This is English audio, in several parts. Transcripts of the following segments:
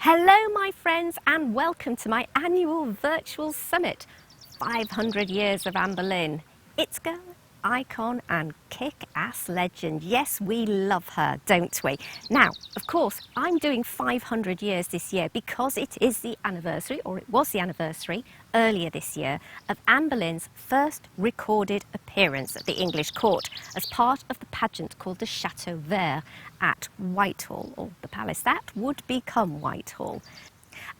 Hello my friends and welcome to my annual virtual summit, 500 Years of Anne Boleyn. It's girl, icon and kick-ass legend. Yes, we love her, don't we? Now, of course, I'm doing 500 years this year because it is the anniversary, or it was the anniversary earlier this year, of Anne Boleyn's first recorded appearance at the English court as part of the pageant called the Chateau Vert at Whitehall, or the palace that would become Whitehall.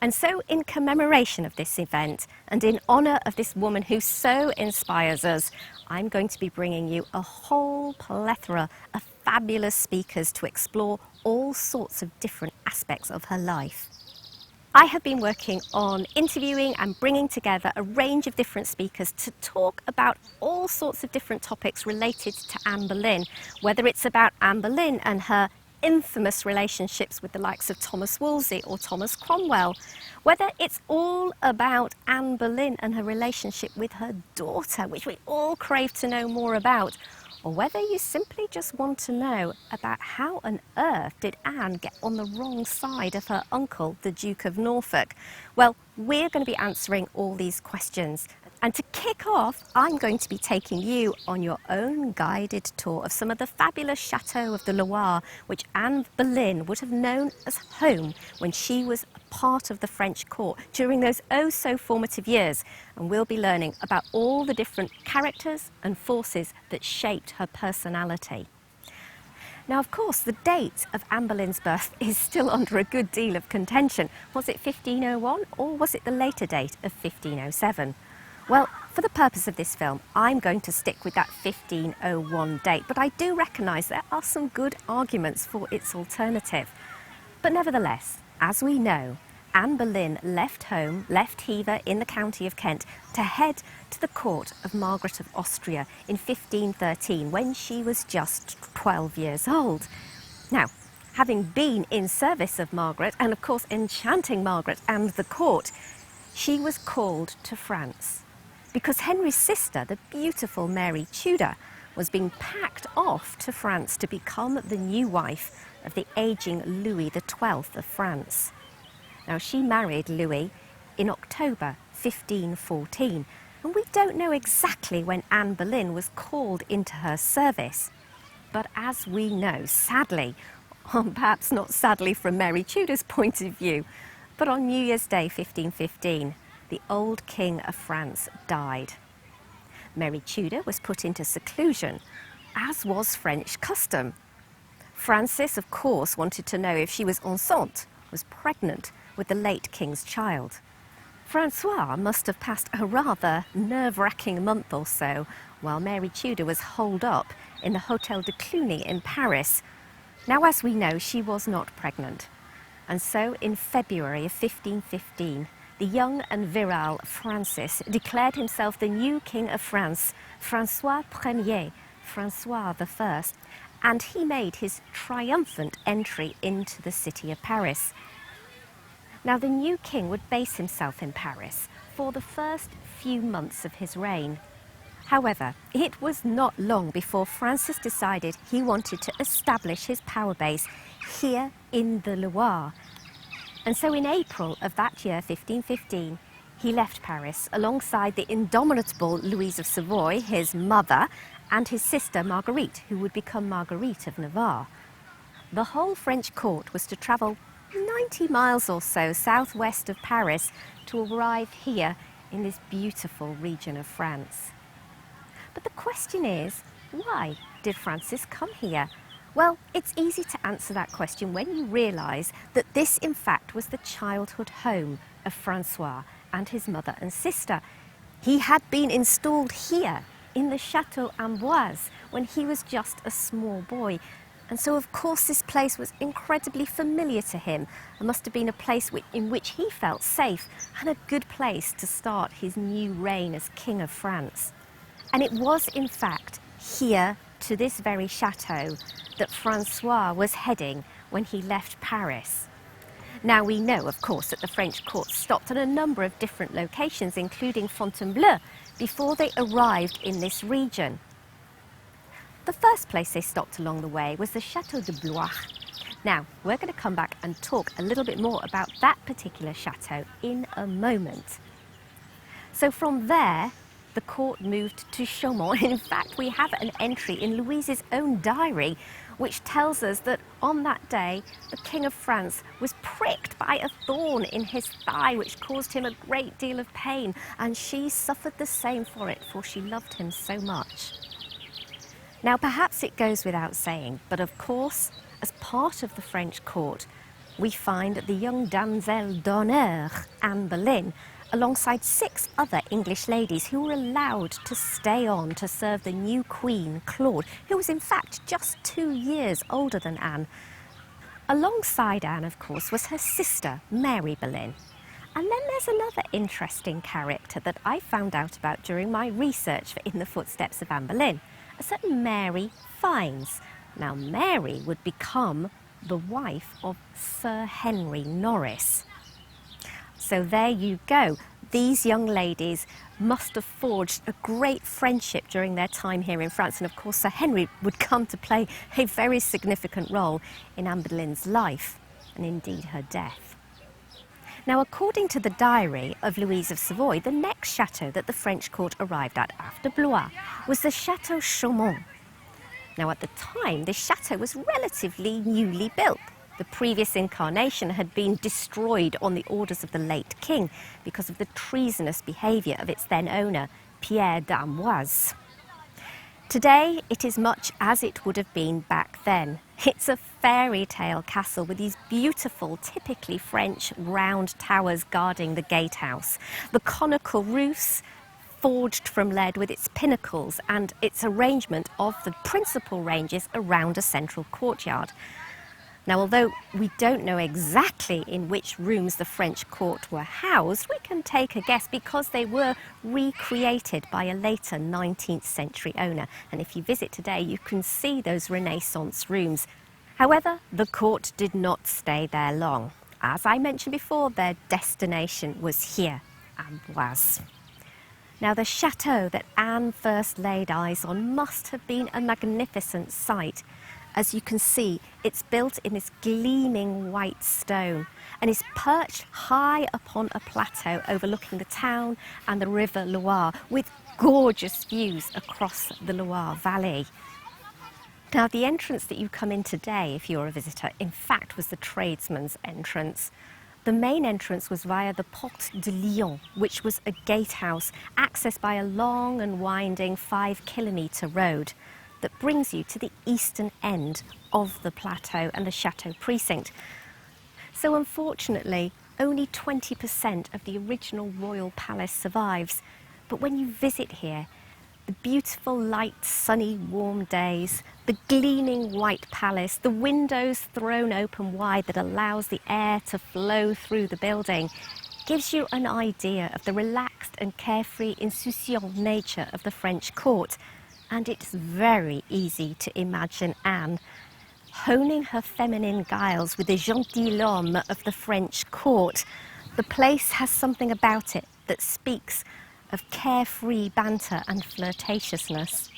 And so in commemoration of this event and in honour of this woman who so inspires us, I'm going to be bringing you a whole plethora of fabulous speakers to explore all sorts of different aspects of her life. I have been working on interviewing and bringing together a range of different speakers to talk about all sorts of different topics related to Anne Boleyn, whether it's about Anne Boleyn and her infamous relationships with the likes of Thomas Wolsey or Thomas Cromwell, whether it's all about Anne Boleyn and her relationship with her daughter, which we all crave to know more about, or whether you simply just want to know about how on earth did Anne get on the wrong side of her uncle, the Duke of Norfolk. Well, we're going to be answering all these questions. And to kick off, I'm going to be taking you on your own guided tour of some of the fabulous chateaux of the Loire, which Anne Boleyn would have known as home when she was a part of the French court during those oh so formative years. And we'll be learning about all the different characters and forces that shaped her personality. Now, of course, the date of Anne Boleyn's birth is still under a good deal of contention. Was it 1501 or was it the later date of 1507? Well, for the purpose of this film, I'm going to stick with that 1501 date, but I do recognise there are some good arguments for its alternative. But nevertheless, as we know, Anne Boleyn left home, left Hever in the county of Kent, to head to the court of Margaret of Austria in 1513, when she was just 12 years old. Now, having been in service of Margaret, and of course enchanting Margaret and the court, she was called to France, because Henry's sister, the beautiful Mary Tudor, was being packed off to France to become the new wife of the ageing Louis XII of France. Now, she married Louis in October 1514, and we don't know exactly when Anne Boleyn was called into her service. But as we know, sadly, or perhaps not sadly from Mary Tudor's point of view, but on New Year's Day 1515, the old King of France died. Mary Tudor was put into seclusion, as was French custom. Francis, of course, wanted to know if she was enceinte, was pregnant with the late King's child. Francois must have passed a rather nerve-wracking month or so while Mary Tudor was holed up in the Hôtel de Cluny in Paris. Now, as we know, she was not pregnant. And so in February of 1515, the young and virile Francis declared himself the new King of France, François Ier, François I, and he made his triumphant entry into the city of Paris. Now, the new king would base himself in Paris for the first few months of his reign. However, it was not long before Francis decided he wanted to establish his power base here in the Loire. And so in April of that year, 1515, he left Paris alongside the indomitable Louise of Savoy, his mother, and his sister Marguerite, who would become Marguerite of Navarre. The whole French court was to travel 90 miles or so southwest of Paris to arrive here in this beautiful region of France. But the question is, why did Francis come here? Well, it's easy to answer that question when you realise that this, in fact, was the childhood home of Francois and his mother and sister. He had been installed here in the Chateau Amboise when he was just a small boy. And so, of course, this place was incredibly familiar to him and must have been a place in which he felt safe and a good place to start his new reign as King of France. And it was, in fact, here, to this very chateau, that Francois was heading when he left Paris. Now, we know, of course, that the French court stopped at a number of different locations, including Fontainebleau, before they arrived in this region. The first place they stopped along the way was the Château de Blois. Now, we're going to come back and talk a little bit more about that particular chateau in a moment. So from there, the court moved to Chaumont. In fact, we have an entry in Louise's own diary which tells us that on that day, the King of France was pricked by a thorn in his thigh, which caused him a great deal of pain, and she suffered the same for it, for she loved him so much. Now, perhaps it goes without saying, but of course, as part of the French court, we find the young damsel d'honneur, Anne Boleyn, alongside 6 other English ladies who were allowed to stay on to serve the new queen, Claude, who was in fact just 2 years older than Anne. Alongside Anne, of course, was her sister, Mary Boleyn. And then there's another interesting character that I found out about during my research for In the Footsteps of Anne Boleyn, a certain Mary Fiennes. Now, Mary would become the wife of Sir Henry Norris. So there you go. These young ladies must have forged a great friendship during their time here in France. And of course, Sir Henry would come to play a very significant role in Anne Boleyn's life and indeed her death. Now, according to the diary of Louise of Savoy, the next chateau that the French court arrived at after Blois was the Chateau Chaumont. Now, at the time, this chateau was relatively newly built. The previous incarnation had been destroyed on the orders of the late king because of the treasonous behaviour of its then owner, Pierre d'Amoise. Today, it is much as it would have been back then. It's a fairy tale castle with these beautiful, typically French round towers guarding the gatehouse, the conical roofs forged from lead with its pinnacles and its arrangement of the principal ranges around a central courtyard. Now, although we don't know exactly in which rooms the French court were housed, we can take a guess because they were recreated by a later 19th century owner. And if you visit today, you can see those Renaissance rooms. However, the court did not stay there long. As I mentioned before, their destination was here, Amboise. Now, the chateau that Anne first laid eyes on must have been a magnificent sight. As you can see, it's built in this gleaming white stone and is perched high upon a plateau overlooking the town and the river Loire, with gorgeous views across the Loire Valley. Now, the entrance that you come in today, if you're a visitor, in fact was the tradesman's entrance. The main entrance was via the Porte de Lyon, which was a gatehouse accessed by a long and winding 5-kilometre road that brings you to the eastern end of the plateau and the chateau precinct. So unfortunately, only 20% of the original royal palace survives. But when you visit here, the beautiful, light, sunny, warm days, the gleaming white palace, the windows thrown open wide that allows the air to flow through the building, gives you an idea of the relaxed and carefree, insouciant nature of the French court. And it's very easy to imagine Anne honing her feminine guiles with the gentilhomme of the French court. The place has something about it that speaks of carefree banter and flirtatiousness.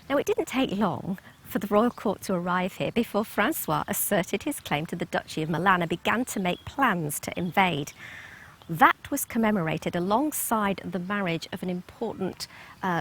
Now, it didn't take long for the royal court to arrive here before Francois asserted his claim to the Duchy of Milan and began to make plans to invade. That was commemorated alongside the marriage of an important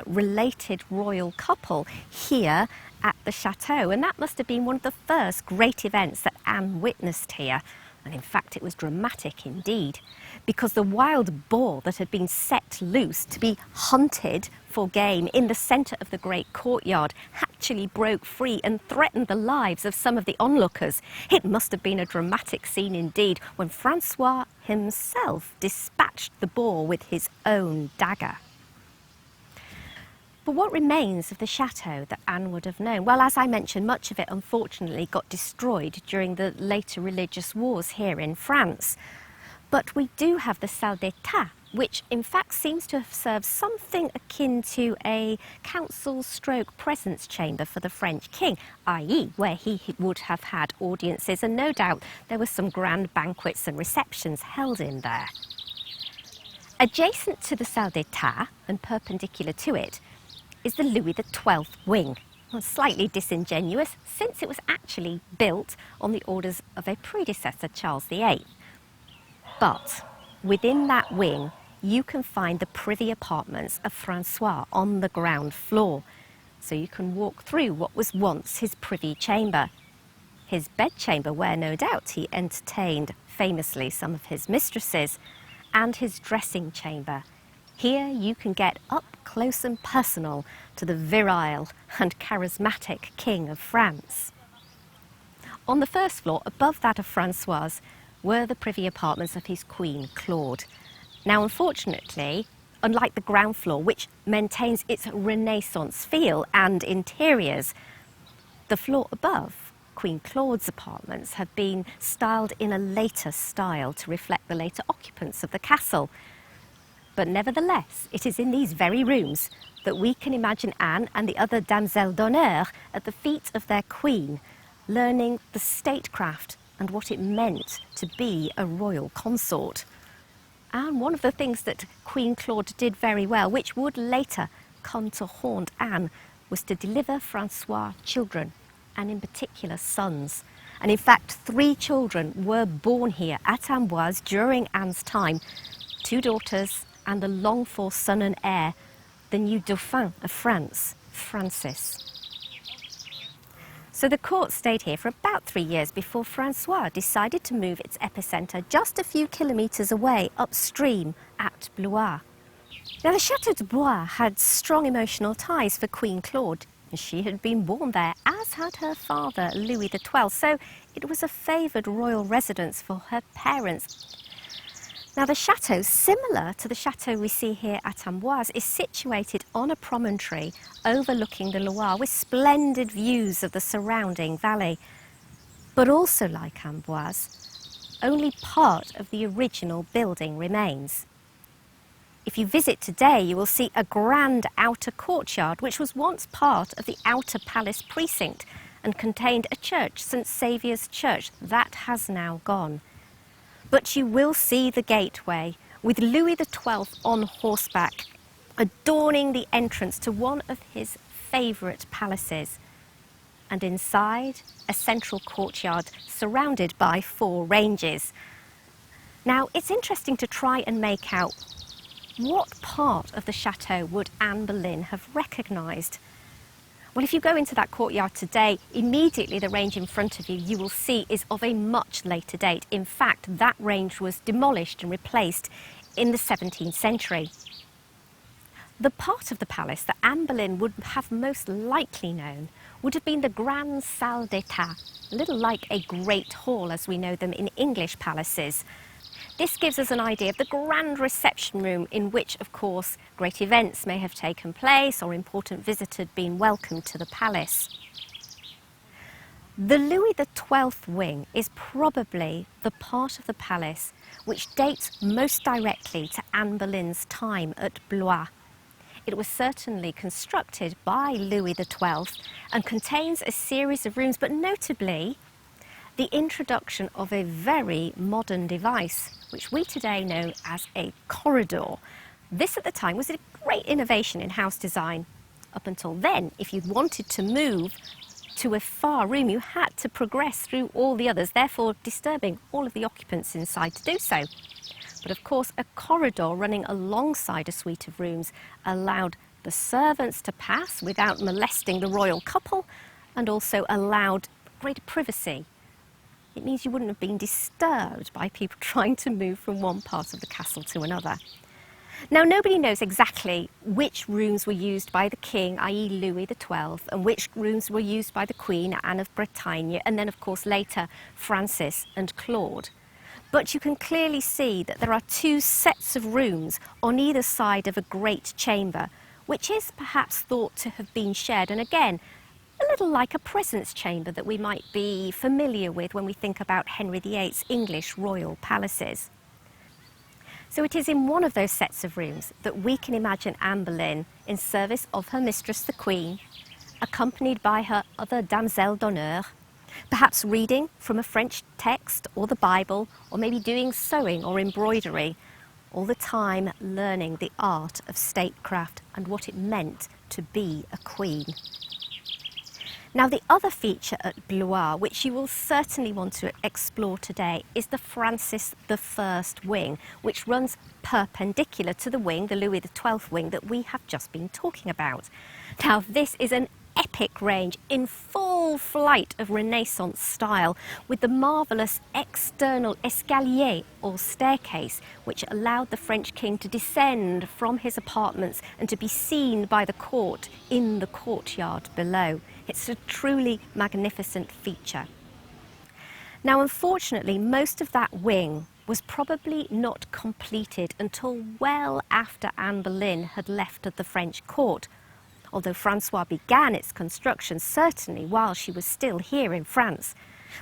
related royal couple here at the chateau, and that must have been one of the first great events that Anne witnessed here. And in fact, it was dramatic indeed, because the wild boar that had been set loose to be hunted for game in the centre of the great courtyard actually broke free and threatened the lives of some of the onlookers. It must have been a dramatic scene indeed when Francois himself dispatched the boar with his own dagger. But what remains of the chateau that Anne would have known? Well, as I mentioned, much of it unfortunately got destroyed during the later religious wars here in France. But we do have the salle d'état, which in fact seems to have served something akin to a council-stroke presence chamber for the French king, i.e. where he would have had audiences, and no doubt there were some grand banquets and receptions held in there. Adjacent to the salle d'état and perpendicular to it is the Louis XII wing. Well, slightly disingenuous, since it was actually built on the orders of a predecessor, Charles VIII. But within that wing, you can find the privy apartments of Francois on the ground floor. So you can walk through what was once his privy chamber, his bedchamber where no doubt he entertained famously some of his mistresses, and his dressing chamber. Here you can get up close and personal to the virile and charismatic King of France. On the first floor, above that of Francois, were the privy apartments of his queen, Claude. Now, unfortunately, unlike the ground floor, which maintains its Renaissance feel and interiors, the floor above, Queen Claude's apartments, have been styled in a later style to reflect the later occupants of the castle. But nevertheless, it is in these very rooms that we can imagine Anne and the other damsels d'honneur at the feet of their queen, learning the statecraft and what it meant to be a royal consort. And one of the things that Queen Claude did very well, which would later come to haunt Anne, was to deliver Francois children, and in particular sons. And in fact, 3 children were born here at Amboise during Anne's time, 2 daughters and the longed-for son and heir, the new Dauphin of France, Francis. So the court stayed here for about 3 years before Francois decided to move its epicentre just a few kilometres away upstream at Blois. Now the Château de Blois had strong emotional ties for Queen Claude. She had been born there, as had her father, Louis XII, so it was a favoured royal residence for her parents. Now the chateau, similar to the chateau we see here at Amboise, is situated on a promontory overlooking the Loire with splendid views of the surrounding valley. But also like Amboise, only part of the original building remains. If you visit today, you will see a grand outer courtyard which was once part of the outer palace precinct and contained a church, St. Saviour's Church. That has now gone. But you will see the gateway with Louis XII on horseback, adorning the entrance to one of his favourite palaces. And inside, a central courtyard surrounded by 4 ranges. Now, it's interesting to try and make out what part of the chateau would Anne Boleyn have recognised. Well, if you go into that courtyard today, immediately the range in front of you, you will see is of a much later date. In fact, that range was demolished and replaced in the 17th century. The part of the palace that Anne Boleyn would have most likely known would have been the Grande Salle d'État, a little like a great hall as we know them in English palaces. This gives us an idea of the grand reception room in which, of course, great events may have taken place or important visitors had been welcomed to the palace. The Louis XII wing is probably the part of the palace which dates most directly to Anne Boleyn's time at Blois. It was certainly constructed by Louis XII and contains a series of rooms, but notably the introduction of a very modern device, which we today know as a corridor. This at the time was a great innovation in house design. Up until then, if you wanted to move to a far room, you had to progress through all the others, therefore disturbing all of the occupants inside to do so. But of course, a corridor running alongside a suite of rooms allowed the servants to pass without molesting the royal couple, and also allowed greater privacy. It means you wouldn't have been disturbed by people trying to move from one part of the castle to another. Now, nobody knows exactly which rooms were used by the king, i.e. Louis XII, and which rooms were used by the Queen, Anne of Bretagne, and then, of course, later Francis and Claude. But you can clearly see that there are 2 sets of rooms on either side of a great chamber, which is perhaps thought to have been shared, and again, a little like a presence chamber that we might be familiar with when we think about Henry VIII's English royal palaces. So it is in one of those sets of rooms that we can imagine Anne Boleyn in service of her mistress, the Queen, accompanied by her other damsels d'honneur, perhaps reading from a French text or the Bible, or maybe doing sewing or embroidery, all the time learning the art of statecraft and what it meant to be a queen. Now, the other feature at Loire, which you will certainly want to explore today, is the Francis I wing, which runs perpendicular to the wing, the Louis XII wing, that we have just been talking about. Now, this is an epic range in full flight of Renaissance style, with the marvellous external escalier or staircase, which allowed the French king to descend from his apartments and to be seen by the court in the courtyard below. It's a truly magnificent feature. Now, unfortunately, most of that wing was probably not completed until well after Anne Boleyn had left the French court, although Francois began its construction certainly while she was still here in France.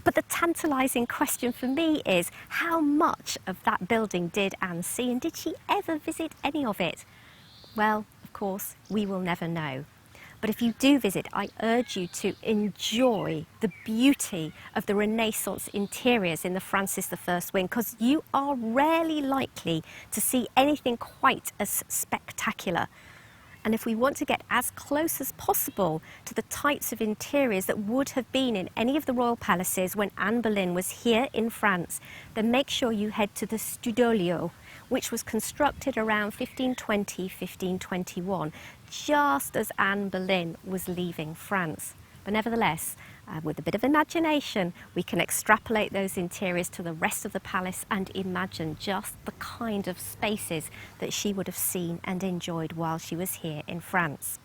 But the tantalising question for me is, how much of that building did Anne see, and did she ever visit any of it? Well, of course, we will never know. But if you do visit, I urge you to enjoy the beauty of the Renaissance interiors in the Francis I wing, because you are rarely likely to see anything quite as spectacular. And if we want to get as close as possible to the types of interiors that would have been in any of the royal palaces when Anne Boleyn was here in France, then make sure you head to the Studiolio, which was constructed around 1520, 1521, just as Anne Boleyn was leaving France. But nevertheless, with a bit of imagination, we can extrapolate those interiors to the rest of the palace and imagine just the kind of spaces that she would have seen and enjoyed while she was here in France.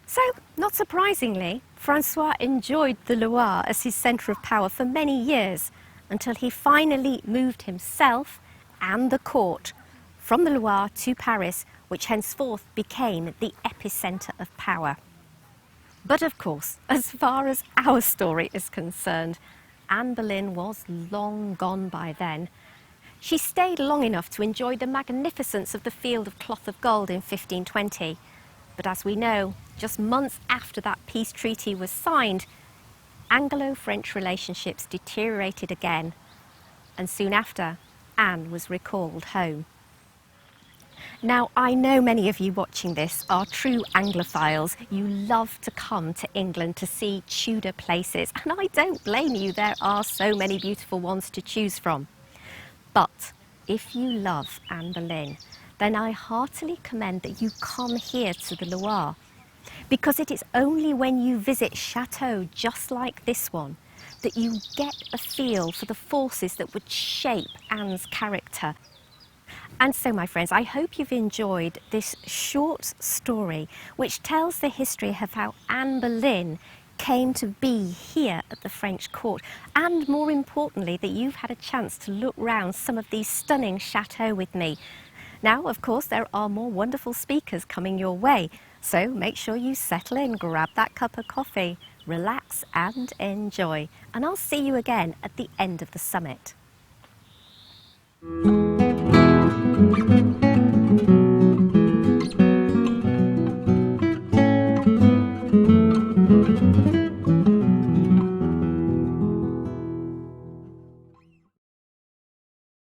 So, not surprisingly, Francois enjoyed the Loire as his centre of power for many years, until he finally moved himself and the court from the Loire to Paris, which henceforth became the epicentre of power. But of course, as far as our story is concerned, Anne Boleyn was long gone by then. She stayed long enough to enjoy the magnificence of the Field of Cloth of Gold in 1520. But as we know, just months after that peace treaty was signed, Anglo-French relationships deteriorated again, and soon after, Anne was recalled home. Now, I know many of you watching this are true Anglophiles. You love to come to England to see Tudor places, and I don't blame you, there are so many beautiful ones to choose from. But if you love Anne Boleyn, then I heartily commend that you come here to the Loire, because it is only when you visit chateaux just like this one that you get a feel for the forces that would shape Anne's character. And so, my friends, I hope you've enjoyed this short story which tells the history of how Anne Boleyn came to be here at the French court, and more importantly that you've had a chance to look round some of these stunning chateaux with me. Now, of course, there are more wonderful speakers coming your way, so make sure you settle in, grab that cup of coffee, relax and enjoy, and I'll see you again at the end of the summit.